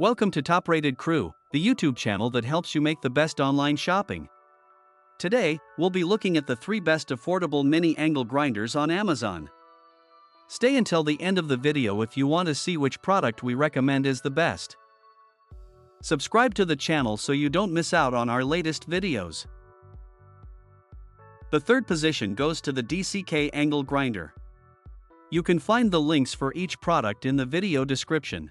Welcome to Top Rated Crew, the YouTube channel that helps you make the best online shopping. Today, we'll be looking at the 3 best affordable mini angle grinders on Amazon. Stay until the end of the video if you want to see which product we recommend is the best. Subscribe to the channel so you don't miss out on our latest videos. The third position goes to the DCK Angle Grinder. You can find the links for each product in the video description.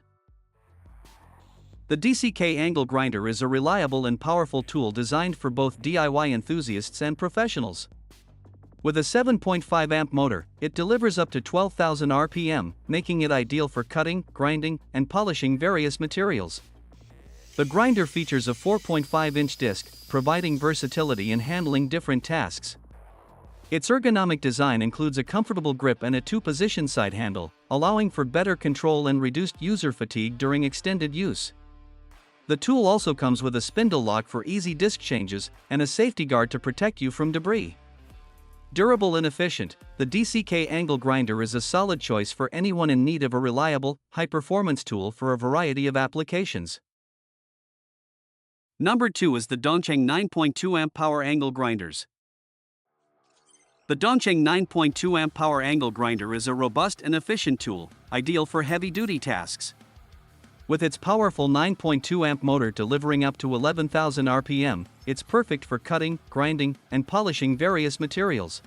The DCK Angle Grinder is a reliable and powerful tool designed for both DIY enthusiasts and professionals. With a 7.5 amp motor, it delivers up to 12,000 RPM, making it ideal for cutting, grinding, and polishing various materials. The grinder features a 4.5-inch disc, providing versatility in handling different tasks. Its ergonomic design includes a comfortable grip and a 2-position side handle, allowing for better control and reduced user fatigue during extended use. The tool also comes with a spindle lock for easy disc changes and a safety guard to protect you from debris. Durable and efficient, the DCK Angle Grinder is a solid choice for anyone in need of a reliable, high-performance tool for a variety of applications. Number 2 is the Dongcheng 9.2 amp Power Angle Grinders. The Dongcheng 9.2 amp Power Angle Grinder is a robust and efficient tool, ideal for heavy-duty tasks. With its powerful 9.2 amp motor delivering up to 11,000 RPM, it's perfect for cutting, grinding, and polishing various materials.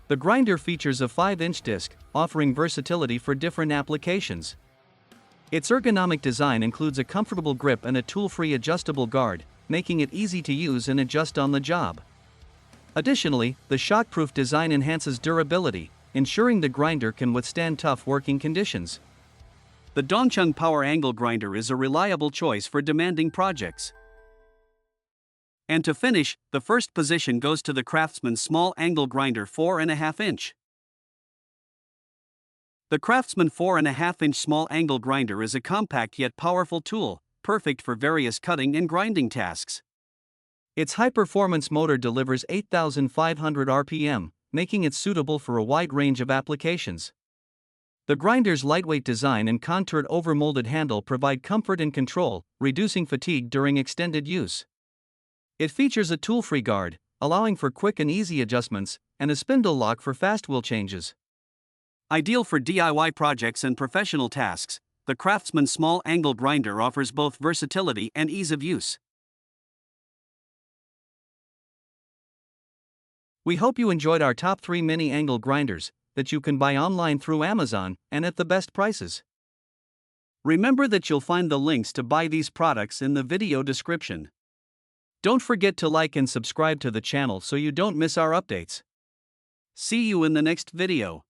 The grinder features a 5-inch disc, offering versatility for different applications. Its ergonomic design includes a comfortable grip and a tool-free adjustable guard, making it easy to use and adjust on the job. Additionally, the shockproof design enhances durability, ensuring the grinder can withstand tough working conditions. The Dongcheng Power Angle Grinder is a reliable choice for demanding projects. And to finish, the first position goes to the Craftsman Small Angle Grinder 4.5-inch. The Craftsman 4.5-inch Small Angle Grinder is a compact yet powerful tool, perfect for various cutting and grinding tasks. Its high-performance motor delivers 8,500 RPM, making it suitable for a wide range of applications. The grinder's lightweight design and contoured overmolded handle provide comfort and control, reducing fatigue during extended use. It features a tool-free guard, allowing for quick and easy adjustments, and a spindle lock for fast wheel changes. Ideal for DIY projects and professional tasks, the Craftsman Small Angle Grinder offers both versatility and ease of use. We hope you enjoyed our top 3 mini angle grinders that you can buy online through Amazon and at the best prices. Remember that you'll find the links to buy these products in the video description. Don't forget to like and subscribe to the channel so you don't miss our updates. See you in the next video.